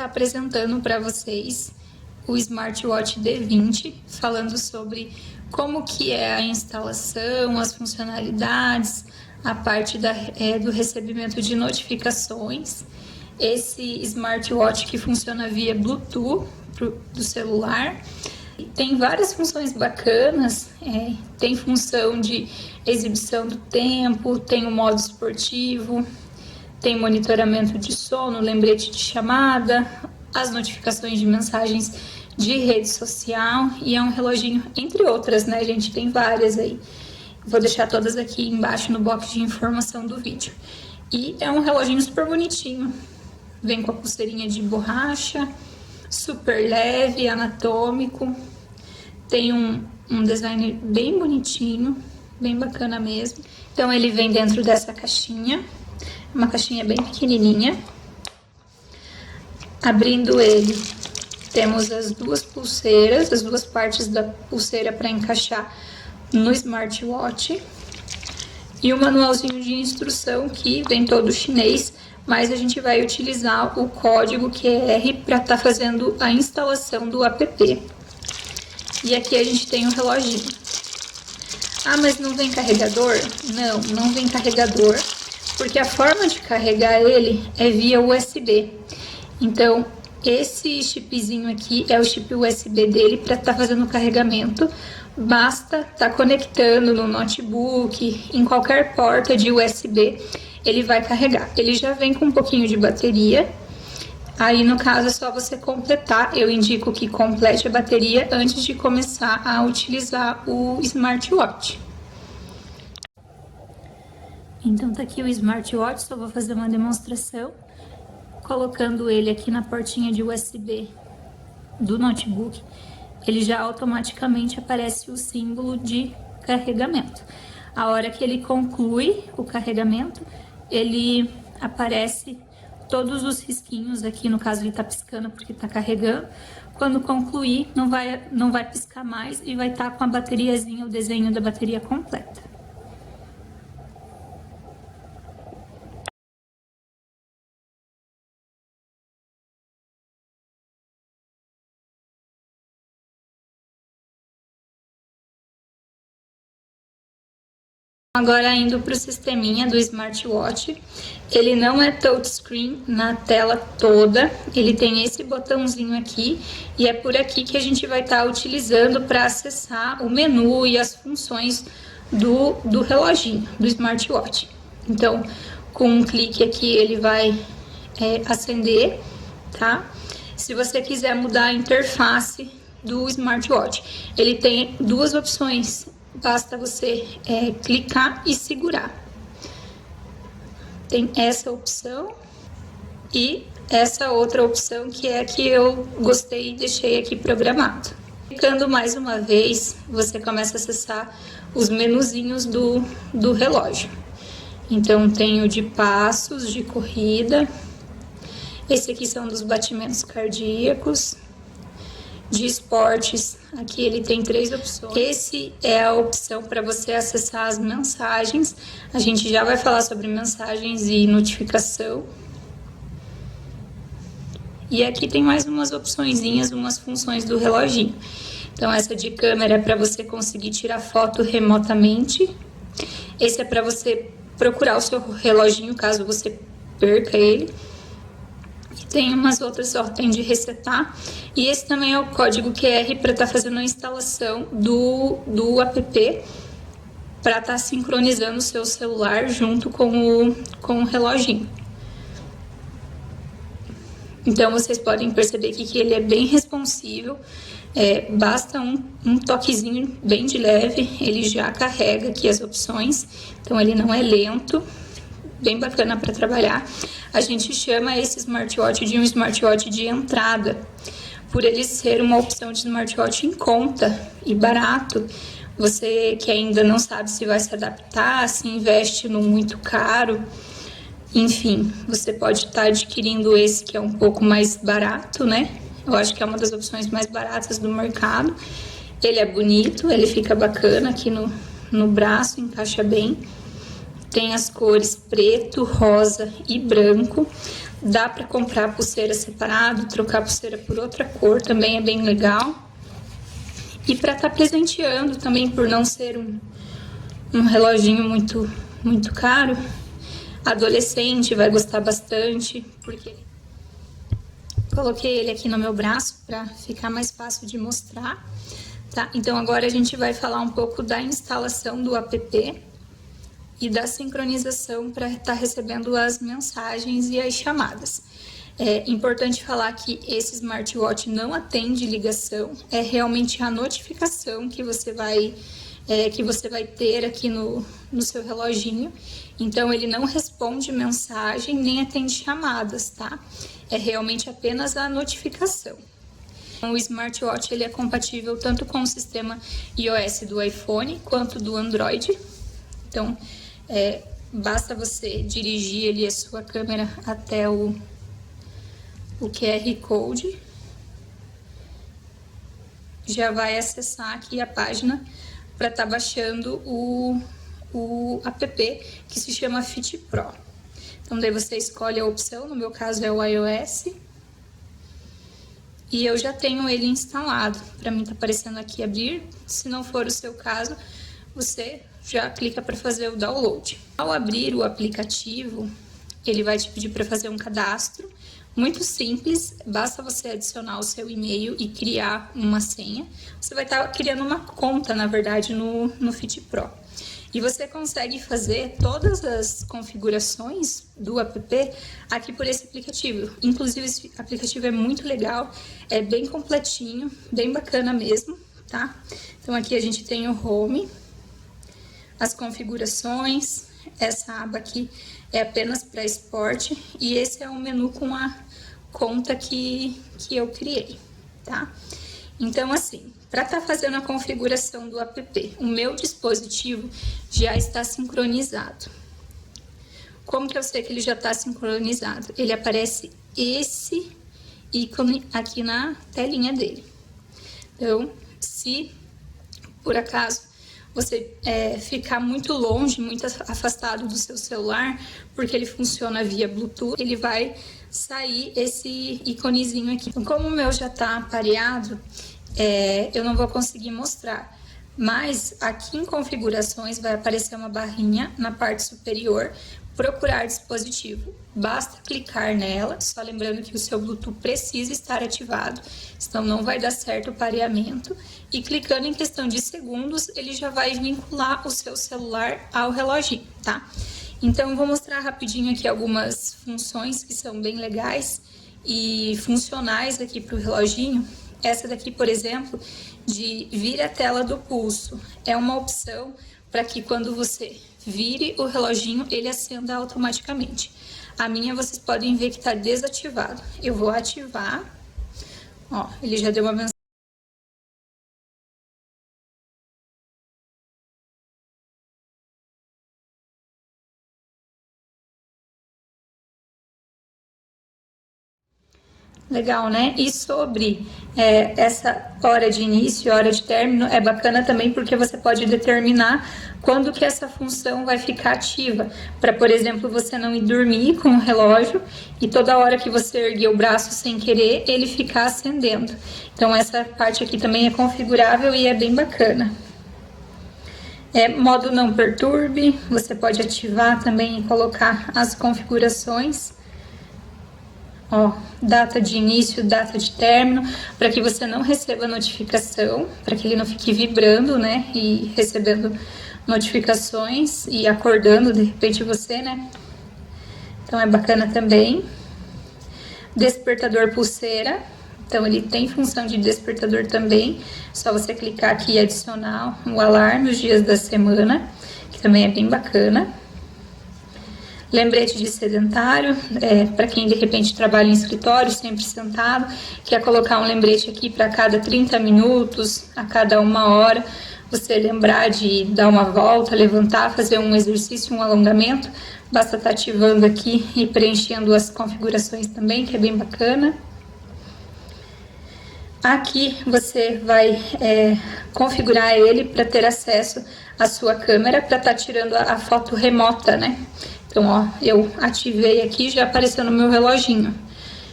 apresentando para vocês o Smartwatch D20, falando sobre como que é a instalação, as funcionalidades, a parte do recebimento de notificações. Esse smartwatch que funciona via Bluetooth do celular. Tem várias funções bacanas, tem função de exibição do tempo, tem o modo esportivo, tem monitoramento de sono, lembrete de chamada, as notificações de mensagens de rede social e é um reloginho, entre outras, né, gente? Tem várias aí. Vou deixar todas aqui embaixo no box de informação do vídeo. E é um reloginho super bonitinho. Vem com a pulseirinha de borracha, super leve, anatômico. Tem um design bem bonitinho, bem bacana mesmo. Então ele vem dentro dessa caixinha, uma caixinha bem pequenininha. Abrindo ele, temos as duas pulseiras, as duas partes da pulseira para encaixar no smartwatch. E o manualzinho de instrução que vem todo chinês, mas a gente vai utilizar o código QR para estar fazendo a instalação do app. E aqui a gente tem o reloginho. Ah, mas não vem carregador? Não vem carregador, porque a forma de carregar ele é via USB. Então, esse chipzinho aqui é o chip USB dele para estar fazendo o carregamento. Basta estar conectando no notebook, em qualquer porta de USB, ele vai carregar. Ele já vem com um pouquinho de bateria. Aí, no caso, é só você completar. Eu indico que complete a bateria antes de começar a utilizar o smartwatch. Então, tá aqui o smartwatch, só vou fazer uma demonstração. Colocando ele aqui na portinha de USB do notebook, ele já automaticamente aparece o símbolo de carregamento. A hora que ele conclui o carregamento, ele aparece todos os risquinhos aqui, no caso ele tá piscando porque tá carregando. Quando concluir, não vai piscar mais e vai estar com a bateriazinha, o desenho da bateria completa. Agora indo para o sisteminha do smartwatch, ele não é touchscreen na tela toda, ele tem esse botãozinho aqui e é por aqui que a gente vai estar utilizando para acessar o menu e as funções do reloginho, do smartwatch. Então, com um clique aqui ele vai acender, tá? Se você quiser mudar a interface do smartwatch, ele tem duas opções. Basta você clicar e segurar. Tem essa opção e essa outra opção que é a que eu gostei e deixei aqui programado. Clicando mais uma vez, você começa a acessar os menuzinhos do relógio. Então tem o de passos, de corrida. Esse aqui são dos batimentos cardíacos. De esportes, aqui ele tem 3 opções. Esse é a opção para você acessar as mensagens. A gente já vai falar sobre mensagens e notificação. E aqui tem mais umas opçõezinhas, umas funções do reloginho. Então essa de câmera é para você conseguir tirar foto remotamente. Esse é para você procurar o seu reloginho caso você perca ele. Tem umas outras ordens de resetar. E esse também é o código QR para estar fazendo a instalação do app para estar sincronizando o seu celular junto com o reloginho. Então vocês podem perceber que ele é bem responsivo. Basta um toquezinho bem de leve, ele já carrega aqui as opções. Então ele não é lento. Bem bacana para trabalhar. A gente chama esse smartwatch de um smartwatch de entrada, por ele ser uma opção de smartwatch em conta e barato. Você que ainda não sabe se vai se adaptar, se investe no muito caro, enfim, você pode estar adquirindo esse que é um pouco mais barato, né? Eu acho que é uma das opções mais baratas do mercado. Ele é bonito, ele fica bacana aqui no braço, encaixa bem. Tem as cores preto, rosa e branco. Dá para comprar pulseira separado, trocar a pulseira por outra cor, também é bem legal. E para estar presenteando também, por não ser um reloginho muito caro, adolescente vai gostar bastante, porque coloquei ele aqui no meu braço para ficar mais fácil de mostrar, tá? Então agora a gente vai falar um pouco da instalação do app e da sincronização para estar recebendo as mensagens e as chamadas. É importante falar que esse smartwatch não atende ligação, é realmente a notificação que você vai ter aqui no seu reloginho. Então, ele não responde mensagem nem atende chamadas, tá? É realmente apenas a notificação. O smartwatch ele é compatível tanto com o sistema iOS do iPhone quanto do Android. Então, basta você dirigir ali a sua câmera até o QR Code, já vai acessar aqui a página para estar baixando o app que se chama Fit Pro. Então daí você escolhe a opção, no meu caso é o iOS, e eu já tenho ele instalado. Para mim tá aparecendo aqui abrir, se não for o seu caso, você já clica para fazer o download. Ao abrir o aplicativo, ele vai te pedir para fazer um cadastro. Muito simples, basta você adicionar o seu e-mail e criar uma senha. Você vai estar criando uma conta, na verdade, no Fit Pro. E você consegue fazer todas as configurações do app aqui por esse aplicativo. Inclusive, esse aplicativo é muito legal, é bem completinho, bem bacana mesmo, tá? Então, aqui a gente tem o Home, as configurações, essa aba aqui é apenas para esporte e esse é o menu com a conta que eu criei, tá? Então, assim, para estar fazendo a configuração do app, o meu dispositivo já está sincronizado. Como que eu sei que ele já está sincronizado? Ele aparece esse ícone aqui na telinha dele. Então, se por acaso você ficar muito longe, muito afastado do seu celular, porque ele funciona via Bluetooth, ele vai sair esse íconezinho aqui. Então, como o meu já está pareado, eu não vou conseguir mostrar. Mas aqui em configurações vai aparecer uma barrinha na parte superior, procurar dispositivo. Basta clicar nela, só lembrando que o seu Bluetooth precisa estar ativado, senão não vai dar certo o pareamento. E clicando em questão de segundos, ele já vai vincular o seu celular ao reloginho, tá? Então, eu vou mostrar rapidinho aqui algumas funções que são bem legais e funcionais aqui para o reloginho. Essa daqui, por exemplo, de vir a tela do pulso, é uma opção para que quando você vire o reloginho, ele acenda automaticamente. A minha, vocês podem ver que está desativado. Eu vou ativar, ó, ele já deu uma mensagem. Legal, né? E sobre essa hora de início, hora de término, é bacana também porque você pode determinar quando que essa função vai ficar ativa. Para, por exemplo, você não ir dormir com o relógio e toda hora que você erguer o braço sem querer, ele ficar acendendo. Então, essa parte aqui também é configurável e é bem bacana. Modo não perturbe, você pode ativar também e colocar as configurações. Ó, data de início, data de término, para que você não receba notificação, para que ele não fique vibrando, né, e recebendo notificações e acordando de repente você, né. Então é bacana também. Despertador pulseira, então ele tem função de despertador também, só você clicar aqui e adicionar o alarme os dias da semana, que também é bem bacana. Lembrete de sedentário, para quem de repente trabalha em escritório, sempre sentado, quer colocar um lembrete aqui para cada 30 minutos, a cada 1 hora, você lembrar de dar uma volta, levantar, fazer um exercício, um alongamento, basta estar ativando aqui e preenchendo as configurações também, que é bem bacana. Aqui você vai configurar ele para ter acesso à sua câmera, para estar tirando a foto remota, né? Então, ó, eu ativei aqui, já apareceu no meu reloginho,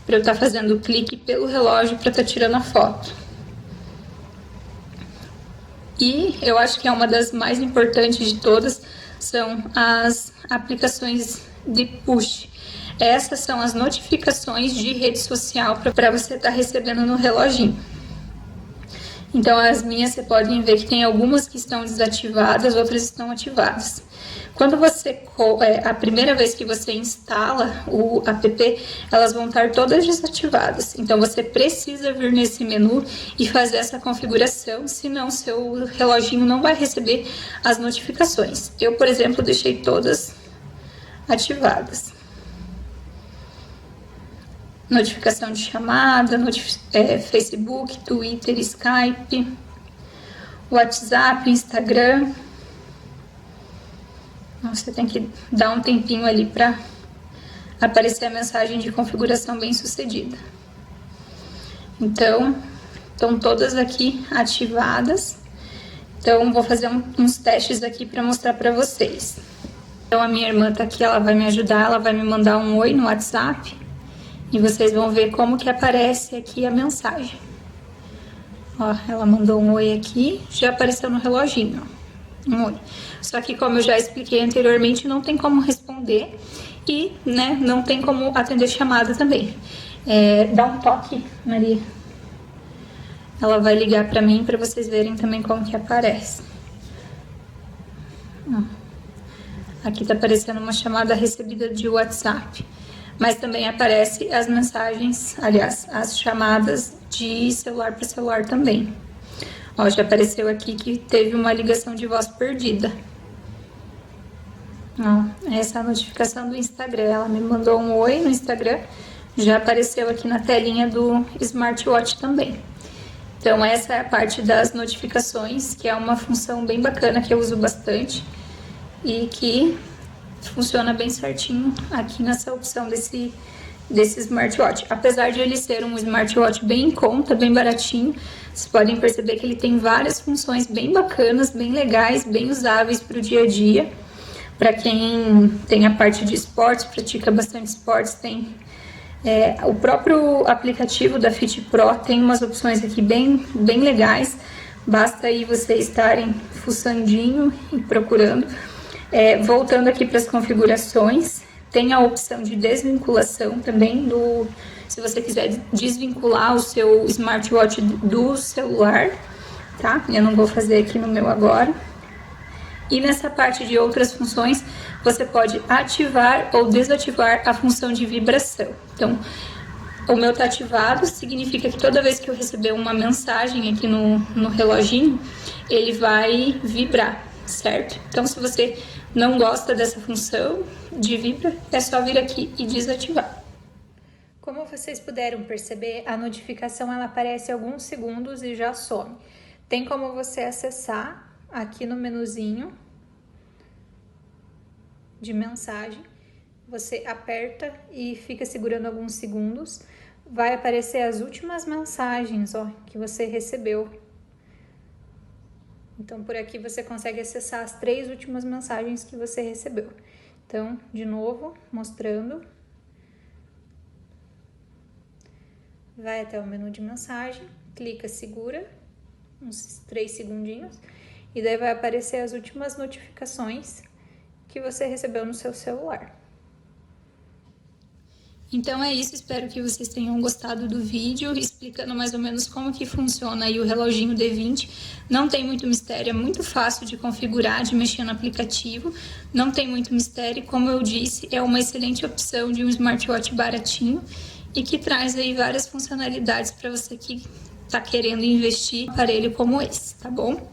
para eu estar fazendo o clique pelo relógio para estar tirando a foto. E eu acho que é uma das mais importantes de todas, são as aplicações de push. Essas são as notificações de rede social para você estar recebendo no reloginho. Então, as minhas, você pode ver que tem algumas que estão desativadas, outras estão ativadas. Quando você, a primeira vez que você instala o app, elas vão estar todas desativadas. Então, você precisa vir nesse menu e fazer essa configuração, senão seu reloginho não vai receber as notificações. Eu, por exemplo, deixei todas ativadas. Notificação de chamada, Facebook, Twitter, Skype, WhatsApp, Instagram. Você tem que dar um tempinho ali para aparecer a mensagem de configuração bem sucedida. Então, estão todas aqui ativadas. Então, vou fazer uns testes aqui para mostrar para vocês. Então, a minha irmã tá aqui, ela vai me ajudar, ela vai me mandar um oi no WhatsApp. E vocês vão ver como que aparece aqui a mensagem. Ó, ela mandou um oi aqui, já apareceu no reloginho, ó, um oi. Só que, como eu já expliquei anteriormente, não tem como responder e, né, não tem como atender chamada também. Dá um toque, Maria. Ela vai ligar pra mim pra vocês verem também como que aparece. Ó. Aqui tá aparecendo uma chamada recebida de WhatsApp. Mas também aparece as mensagens, aliás, as chamadas de celular para celular também. Ó, já apareceu aqui que teve uma ligação de voz perdida. Ó, essa é a notificação do Instagram. Ela me mandou um oi no Instagram. Já apareceu aqui na telinha do smartwatch também. Então, essa é a parte das notificações, que é uma função bem bacana que eu uso bastante e que funciona bem certinho aqui nessa opção desse smartwatch. Apesar de ele ser um smartwatch bem em conta, bem baratinho, vocês podem perceber que ele tem várias funções bem bacanas, bem legais, bem usáveis para o dia a dia. Para quem tem a parte de esportes, pratica bastante esportes, tem o próprio aplicativo da Fit Pro, tem umas opções aqui bem legais. Basta aí vocês estarem fuçandinho e procurando. Voltando aqui para as configurações, tem a opção de desvinculação também, se você quiser desvincular o seu smartwatch do celular, tá? Eu não vou fazer aqui no meu agora. E nessa parte de outras funções, você pode ativar ou desativar a função de vibração. Então, o meu tá ativado, significa que toda vez que eu receber uma mensagem aqui no reloginho, ele vai vibrar, certo? Então, se você não gosta dessa função de vibra, é só vir aqui e desativar. Como vocês puderam perceber, a notificação ela aparece alguns segundos e já some. Tem como você acessar aqui no menuzinho de mensagem. Você aperta e fica segurando alguns segundos. Vai aparecer as últimas mensagens, ó, que você recebeu. Então, por aqui você consegue acessar as 3 últimas mensagens que você recebeu. Então, de novo, mostrando. Vai até o menu de mensagem, clica, segura, uns 3 segundinhos, e daí vai aparecer as últimas notificações que você recebeu no seu celular. Então é isso, espero que vocês tenham gostado do vídeo, explicando mais ou menos como que funciona aí o reloginho D20. Não tem muito mistério, é muito fácil de configurar, de mexer no aplicativo, não tem muito mistério, como eu disse, é uma excelente opção de um smartwatch baratinho e que traz aí várias funcionalidades para você que está querendo investir em um aparelho como esse, tá bom?